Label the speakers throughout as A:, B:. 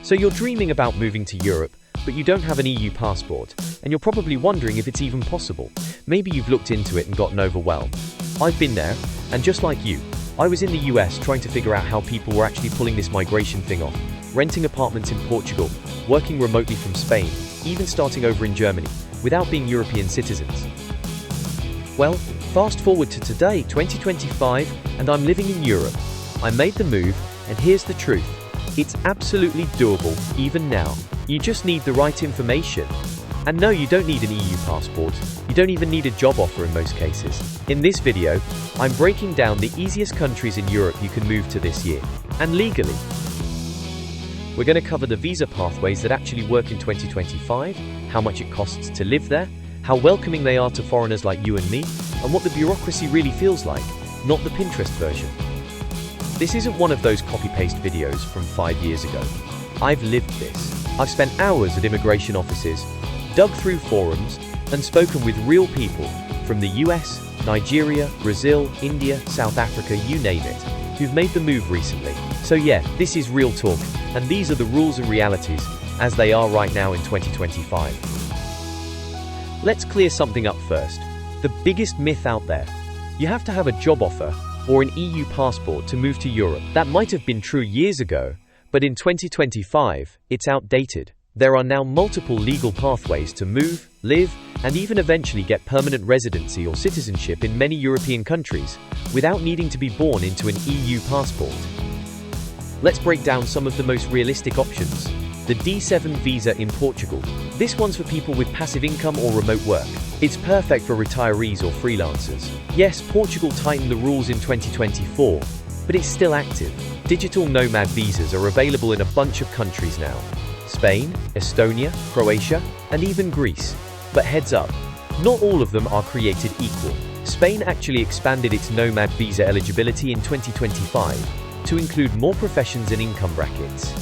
A: So you're dreaming about moving to Europe, but you don't have an EU passport, and you're probably wondering if it's even possible. Maybe you've looked into it and gotten overwhelmed. I've been there, and just like you, I was in the US trying to figure out how people were actually pulling this migration thing off, renting apartments in Portugal, working remotely from Spain, even starting over in Germany, without being European citizens. Well, fast forward to today, 2025, and I'm living in Europe. I made the move, and here's the truth. It's absolutely doable, even now. You just need the right information. And no, you don't need an EU passport. You don't even need a job offer in most cases. In this video, I'm breaking down the easiest countries in Europe you can move to this year, and legally. We're going to cover the visa pathways that actually work in 2025, how much it costs to live there, how welcoming they are to foreigners like you and me, and what the bureaucracy really feels like, not the Pinterest version. This isn't one of those copy-paste videos from 5 years ago. I've lived this. I've spent hours at immigration offices, dug through forums, and spoken with real people from the US, Nigeria, Brazil, India, South Africa, you name it, who've made the move recently. So yeah, this is real talk, and these are the rules and realities as they are right now in 2025. Let's clear something up first. The biggest myth out there. You have to have a job offer or an EU passport to move to Europe. That might have been true years ago, but in 2025, it's outdated. There are now multiple legal pathways to move, live, and even eventually get permanent residency or citizenship in many European countries, without needing to be born into an EU passport. Let's break down some of the most realistic options. The D7 visa in Portugal. This one's for people with passive income or remote work. It's perfect for retirees or freelancers. Yes, Portugal tightened the rules in 2024, but it's still active. Digital nomad visas are available in a bunch of countries now. Spain, Estonia, Croatia, and even Greece. But heads up, not all of them are created equal. Spain actually expanded its nomad visa eligibility in 2025 to include more professions and income brackets.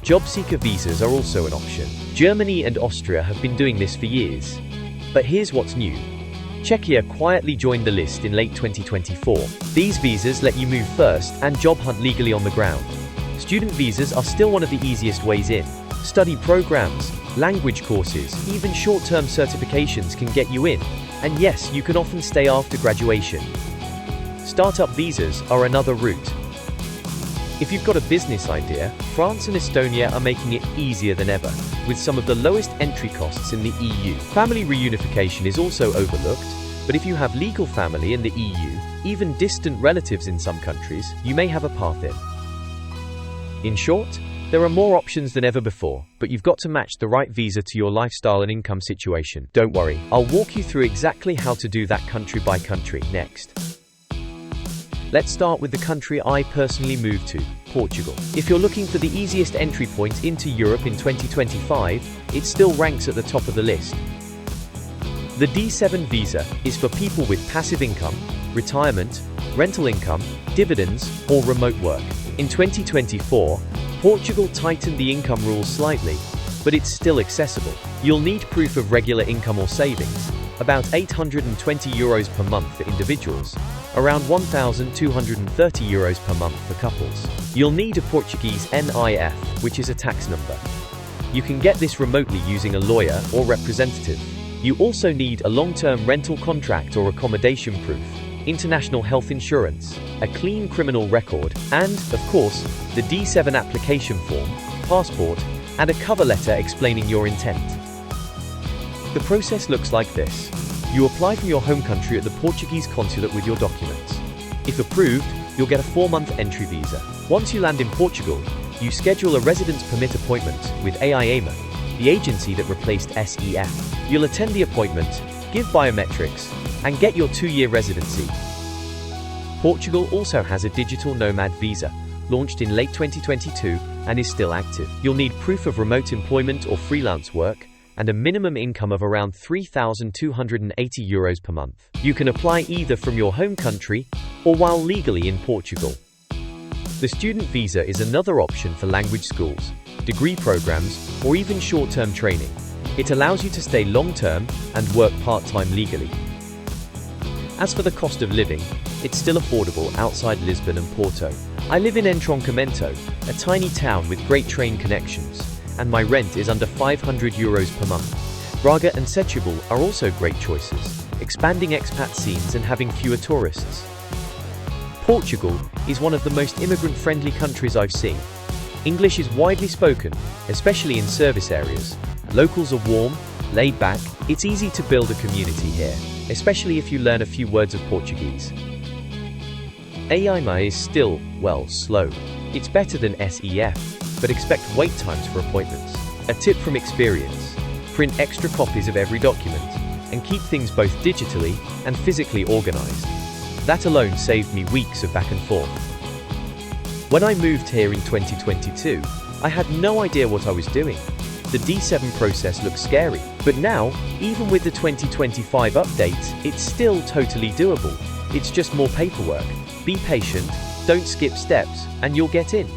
A: Job seeker visas are also an option. Germany and Austria have been doing this for years. But here's what's new. Czechia quietly joined the list in late 2024. These visas let you move first and job hunt legally on the ground. Student visas are still one of the easiest ways in. Study programs, language courses, even short-term certifications can get you in. And yes, you can often stay after graduation. Startup visas are another route. If you've got a business idea, France and Estonia are making it easier than ever, with some of the lowest entry costs in the EU. Family reunification is also overlooked, but if you have legal family in the EU, even distant relatives in some countries, you may have a path in. In short, there are more options than ever before, but you've got to match the right visa to your lifestyle and income situation. Don't worry, I'll walk you through exactly how to do that country by country next. Let's start with the country I personally moved to, Portugal. If you're looking for the easiest entry point into Europe in 2025, it still ranks at the top of the list. The D7 visa is for people with passive income, retirement, rental income, dividends, or remote work. In 2024, Portugal tightened the income rules slightly, but it's still accessible. You'll need proof of regular income or savings, about €820 per month for individuals, around €1,230 per month for couples. You'll need a Portuguese NIF, which is a tax number. You can get this remotely using a lawyer or representative. You also need a long-term rental contract or accommodation proof, international health insurance, a clean criminal record, and, of course, the D7 application form, passport, and a cover letter explaining your intent. The process looks like this. You apply from your home country at the Portuguese consulate with your documents. If approved, you'll get a 4-month entry visa. Once you land in Portugal, you schedule a residence permit appointment with AIEMA, the agency that replaced SEF. You'll attend the appointment, give biometrics, and get your 2-year residency. Portugal also has a digital nomad visa, launched in late 2022 and is still active. You'll need proof of remote employment or freelance work, and a minimum income of around €3,280 per month. You can apply either from your home country or while legally in Portugal. The student visa is another option for language schools, degree programs, or even short-term training. It allows you to stay long-term and work part-time legally. As for the cost of living, it's still affordable outside Lisbon and Porto. I live in Entroncamento, a tiny town with great train connections, and my rent is under €500 per month. Braga and Setúbal are also great choices, expanding expat scenes and having fewer tourists. Portugal is one of the most immigrant-friendly countries I've seen. English is widely spoken, especially in service areas. Locals are warm, laid back. It's easy to build a community here, especially if you learn a few words of Portuguese. AIMA is still, well, slow. It's better than SEF, but expect wait times for appointments. A tip from experience: print extra copies of every document, and keep things both digitally and physically organized. That alone saved me weeks of back and forth. When I moved here in 2022, I had no idea what I was doing. The D7 process looked scary, but now, even with the 2025 updates, it's still totally doable. It's just more paperwork. Be patient, don't skip steps, and you'll get in.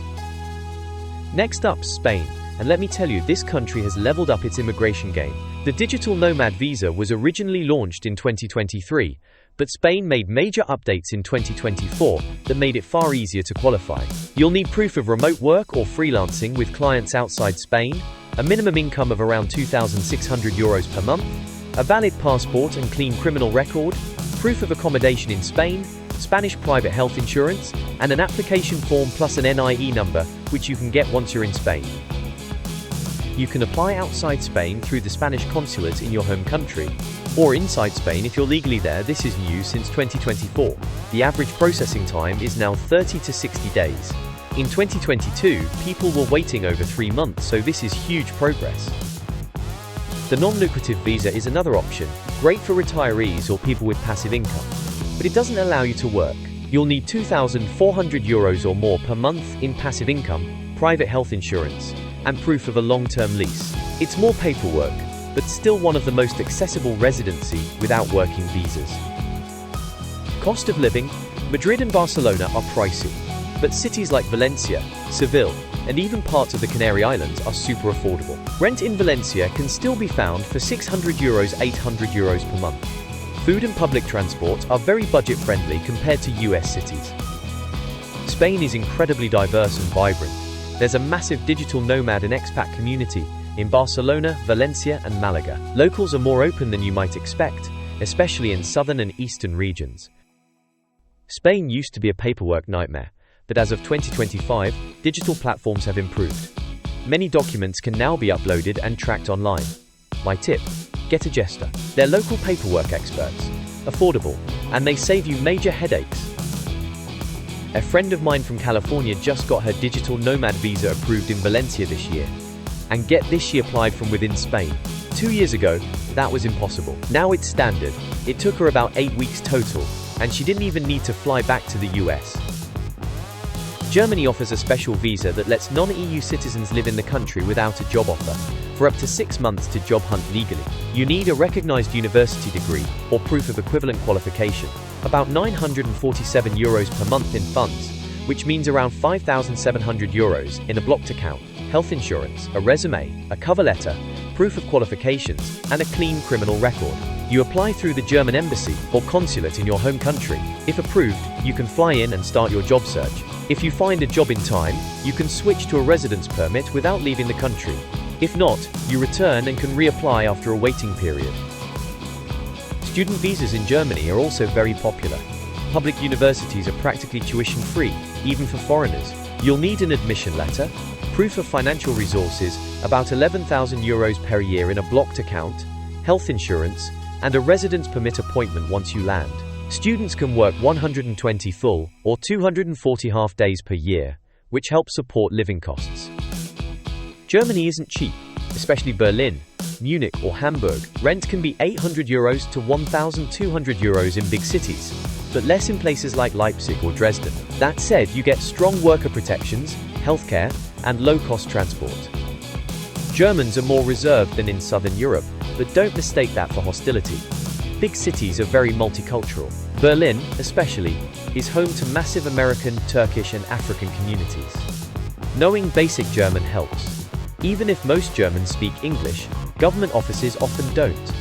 A: Next up, Spain. And let me tell you, this country has leveled up its immigration game. The digital nomad visa was originally launched in 2023, but Spain made major updates in 2024 that made it far easier to qualify. You'll need proof of remote work or freelancing with clients outside Spain, a minimum income of around €2,600 per month, a valid passport and clean criminal record, proof of accommodation in Spain, Spanish private health insurance, and an application form plus an NIE number, which you can get once you're in Spain. You can apply outside Spain through the Spanish consulate in your home country, or inside Spain if you're legally there. This is new since 2024. The average processing time is now 30 to 60 days. In 2022, people were waiting over 3 months, so this is huge progress. The non-lucrative visa is another option, great for retirees or people with passive income, but it doesn't allow you to work. You'll need €2,400 or more per month in passive income, private health insurance, and proof of a long-term lease. It's more paperwork, but still one of the most accessible residency without working visas. Cost of living: Madrid and Barcelona are pricey, but cities like Valencia, Seville, and even parts of the Canary Islands are super affordable. Rent in Valencia can still be found for €600, €800 per month. Food and public transport are very budget-friendly compared to US cities. Spain is incredibly diverse and vibrant. There's a massive digital nomad and expat community in Barcelona, Valencia, and Malaga. Locals are more open than you might expect, especially in southern and eastern regions. Spain used to be a paperwork nightmare, but as of 2025, digital platforms have improved. Many documents can now be uploaded and tracked online. My tip: get a gestor. They're local paperwork experts, affordable, and they save you major headaches. A friend of mine from California just got her digital nomad visa approved in Valencia this year. And get this, she applied from within Spain. 2 years ago, that was impossible. Now it's standard. It took her about 8 weeks total, and she didn't even need to fly back to the US. Germany offers a special visa that lets non-EU citizens live in the country without a job offer, for up to 6 months to job hunt legally. You need a recognized university degree, or proof of equivalent qualification, about €947 per month in funds, which means around €5,700 in a blocked account, health insurance, a resume, a cover letter, proof of qualifications, and a clean criminal record. You apply through the German embassy or consulate in your home country. If approved, you can fly in and start your job search. If you find a job in time, you can switch to a residence permit without leaving the country. If not, you return and can reapply after a waiting period. Student visas in Germany are also very popular. Public universities are practically tuition-free, even for foreigners. You'll need an admission letter, proof of financial resources, about €11,000 per year in a blocked account, health insurance, and a residence permit appointment once you land. Students can work 120 full or 240 half days per year, which helps support living costs. Germany isn't cheap, especially Berlin, Munich, or Hamburg. Rent can be €800 to €1,200 in big cities, but less in places like Leipzig or Dresden. That said, you get strong worker protections, healthcare, and low-cost transport. Germans are more reserved than in Southern Europe, but don't mistake that for hostility. Big cities are very multicultural. Berlin, especially, is home to massive American, Turkish, and African communities. Knowing basic German helps. Even if most Germans speak English, government offices often don't.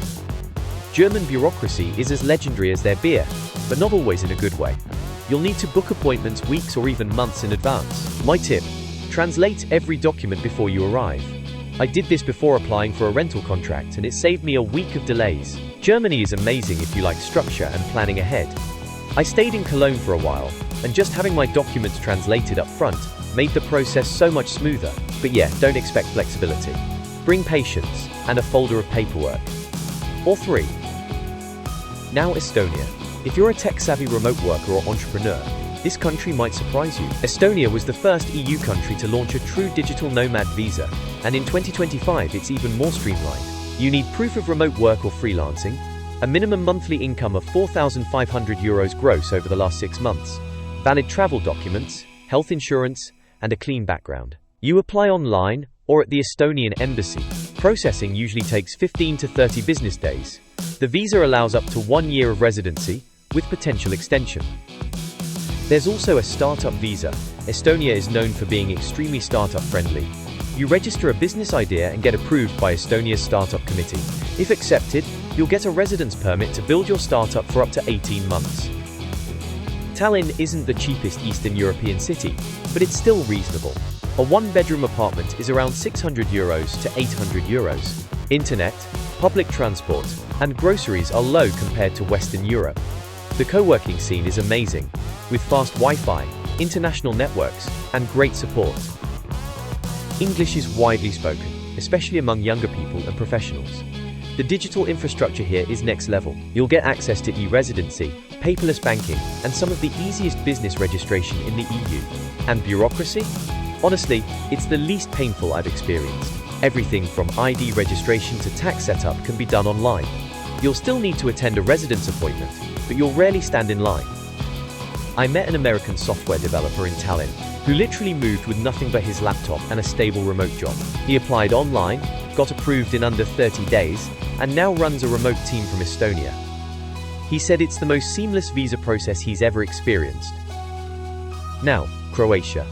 A: German bureaucracy is as legendary as their beer. but not always in a good way. You'll need to book appointments weeks or even months in advance. My tip: translate every document before you arrive. I did this before applying for a rental contract, and it saved me a week of delays. Germany is amazing if you like structure and planning ahead. I stayed in Cologne for a while, and just having my documents translated up front made the process so much smoother. But yeah, don't expect flexibility. Bring patience and a folder of paperwork. Or 3. Now Estonia. If you're a tech-savvy remote worker or entrepreneur, this country might surprise you. Estonia was the first EU country to launch a true digital nomad visa, and in 2025 it's even more streamlined. You need proof of remote work or freelancing, a minimum monthly income of €4,500 gross over the last 6 months, valid travel documents, health insurance, and a clean background. You apply online or at the Estonian embassy. Processing usually takes 15 to 30 business days. The visa allows up to 1 year of residency, with potential extension. There's also a startup visa. Estonia is known for being extremely startup friendly. You register a business idea and get approved by Estonia's startup committee. If accepted, you'll get a residence permit to build your startup for up to 18 months. Tallinn isn't the cheapest Eastern European city, but it's still reasonable. A 1-bedroom apartment is around €600 to €800. Internet, public transport, and groceries are low compared to Western Europe. The co-working scene is amazing, with fast Wi-Fi, international networks, and great support. English is widely spoken, especially among younger people and professionals. The digital infrastructure here is next level. You'll get access to e-residency, paperless banking, and some of the easiest business registration in the EU. And bureaucracy? Honestly, it's the least painful I've experienced. Everything from ID registration to tax setup can be done online. You'll still need to attend a residence appointment, but you'll rarely stand in line. I met an American software developer in Tallinn who literally moved with nothing but his laptop and a stable remote job. He applied online, got approved in under 30 days, and now runs a remote team from Estonia. He said it's the most seamless visa process he's ever experienced. Now, Croatia.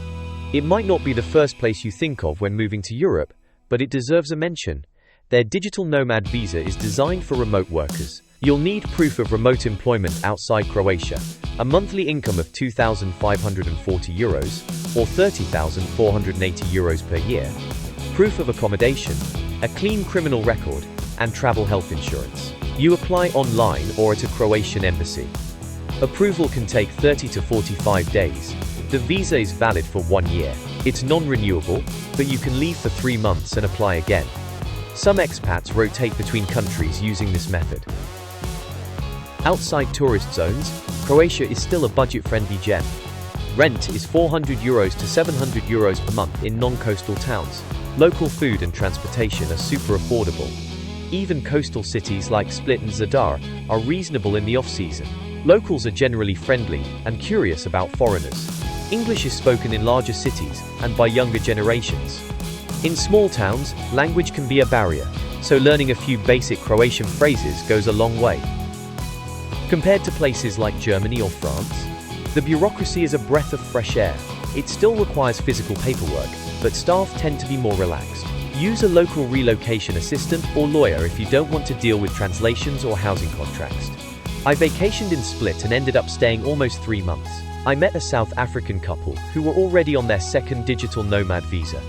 A: It might not be the first place you think of when moving to Europe, but it deserves a mention. Their digital nomad visa is designed for remote workers. You'll need proof of remote employment outside Croatia, a monthly income of €2,540 or €30,480 per year, proof of accommodation, a clean criminal record, and travel health insurance. You apply online or at a Croatian embassy. Approval can take 30 to 45 days. The visa is valid for 1 year. It's non-renewable, but you can leave for 3 months and apply again. Some expats rotate between countries using this method. Outside tourist zones, Croatia is still a budget-friendly gem. Rent is €400 to €700 per month in non-coastal towns. Local food and transportation are super affordable. Even coastal cities like Split and Zadar are reasonable in the off-season. Locals are generally friendly and curious about foreigners. English is spoken in larger cities and by younger generations. In small towns, language can be a barrier, so learning a few basic Croatian phrases goes a long way. Compared to places like Germany or France, the bureaucracy is a breath of fresh air. It still requires physical paperwork, but staff tend to be more relaxed. Use a local relocation assistant or lawyer if you don't want to deal with translations or housing contracts. I vacationed in Split and ended up staying almost 3 months. I met a South African couple who were already on their second digital nomad visa.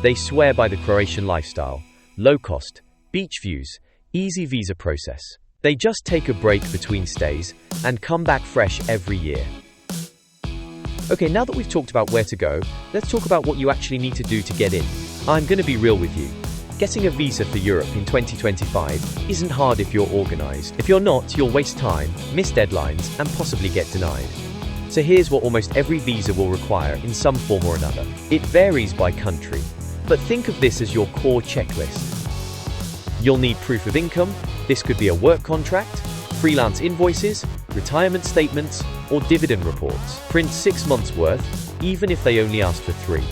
A: They swear by the Croatian lifestyle: low cost, beach views, easy visa process. They just take a break between stays and come back fresh every year. Okay, now that we've talked about where to go, let's talk about what you actually need to do to get in. I'm going to be real with you. Getting a visa for Europe in 2025 isn't hard if you're organized. If you're not, you'll waste time, miss deadlines, and possibly get denied. So here's what almost every visa will require in some form or another. It varies by country, but think of this as your core checklist. You'll need proof of income. This could be a work contract, freelance invoices, retirement statements, or dividend reports. Print 6 months' worth, even if they only ask for 3.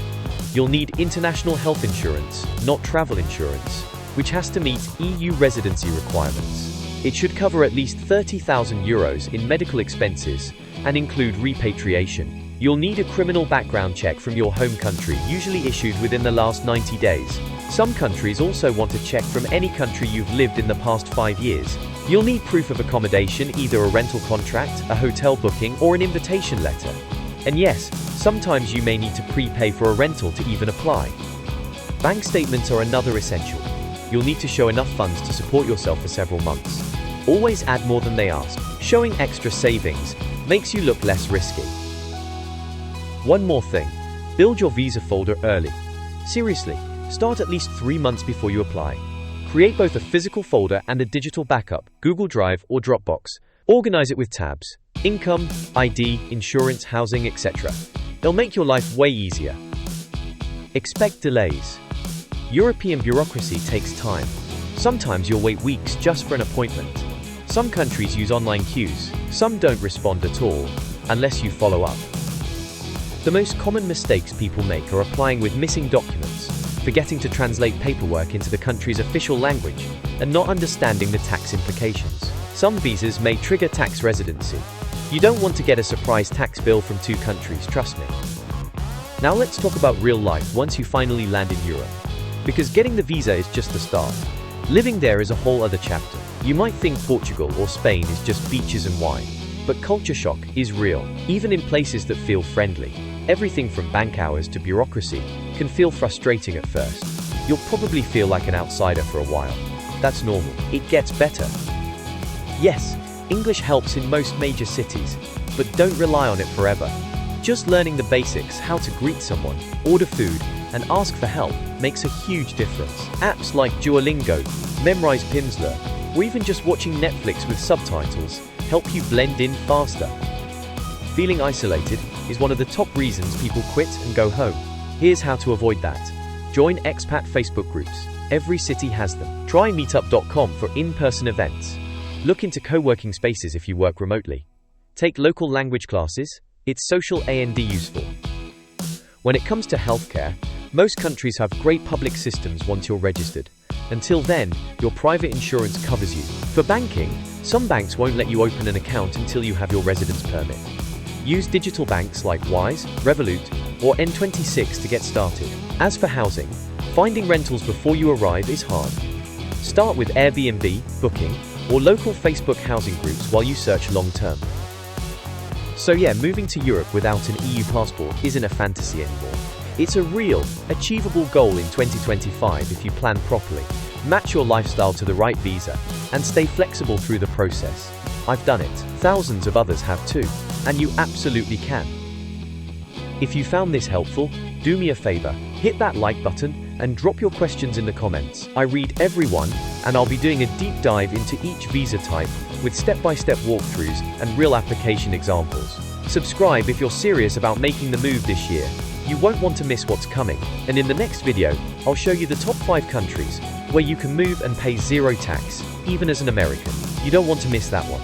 A: You'll need international health insurance, not travel insurance, which has to meet EU residency requirements. It should cover at least €30,000 in medical expenses and include repatriation. You'll need a criminal background check from your home country, usually issued within the last 90 days. Some countries also want a check from any country you've lived in the past 5 years, You'll need proof of accommodation, either a rental contract, a hotel booking, or an invitation letter. And yes, sometimes you may need to prepay for a rental to even apply. Bank statements are another essential. You'll need to show enough funds to support yourself for several months. Always add more than they ask. Showing extra savings makes you look less risky. One more thing, build your visa folder early. Seriously, start at least 3 months before you apply. Create both a physical folder and a digital backup, Google Drive or Dropbox. Organize it with tabs: income, ID, insurance, housing, etc. They'll make your life way easier. Expect delays. European bureaucracy takes time. Sometimes you'll wait weeks just for an appointment. Some countries use online queues, some don't respond at all, unless you follow up. The most common mistakes people make are applying with missing documents, forgetting to translate paperwork into the country's official language, and not understanding the tax implications. Some visas may trigger tax residency. You don't want to get a surprise tax bill from 2 countries, trust me. Now let's talk about real life once you finally land in Europe. Because getting the visa is just the start. Living there is a whole other chapter. You might think Portugal or Spain is just beaches and wine, but culture shock is real. Even in places that feel friendly, everything from bank hours to bureaucracy can feel frustrating at first. You'll probably feel like an outsider for a while. That's normal. It gets better. Yes, English helps in most major cities, but don't rely on it forever. Just learning the basics, how to greet someone, order food, and ask for help makes a huge difference. Apps like Duolingo, Memrise Pimsleur, or even just watching Netflix with subtitles help you blend in faster. Feeling isolated is one of the top reasons people quit and go home. Here's how to avoid that. Join expat Facebook groups. Every city has them. Try meetup.com for in-person events. Look into co-working spaces if you work remotely. Take local language classes. It's social and useful. When it comes to healthcare, most countries have great public systems once you're registered. Until then, your private insurance covers you. For banking, some banks won't let you open an account until you have your residence permit. Use digital banks like Wise, Revolut, or N26 to get started. As for housing, finding rentals before you arrive is hard. Start with Airbnb, Booking, or local Facebook housing groups while you search long-term. So yeah, moving to Europe without an EU passport isn't a fantasy anymore. It's a real, achievable goal in 2025 if you plan properly, match your lifestyle to the right visa, and stay flexible through the process. I've done it. Thousands of others have too. And you absolutely can. If you found this helpful, do me a favor, hit that like button and drop your questions in the comments. I read everyone, and I'll be doing a deep dive into each visa type with step-by-step walkthroughs and real application examples. Subscribe if you're serious about making the move this year. You won't want to miss what's coming, and in the next video, I'll show you the top 5 countries where you can move and pay 0 tax, even as an American. You don't want to miss that one.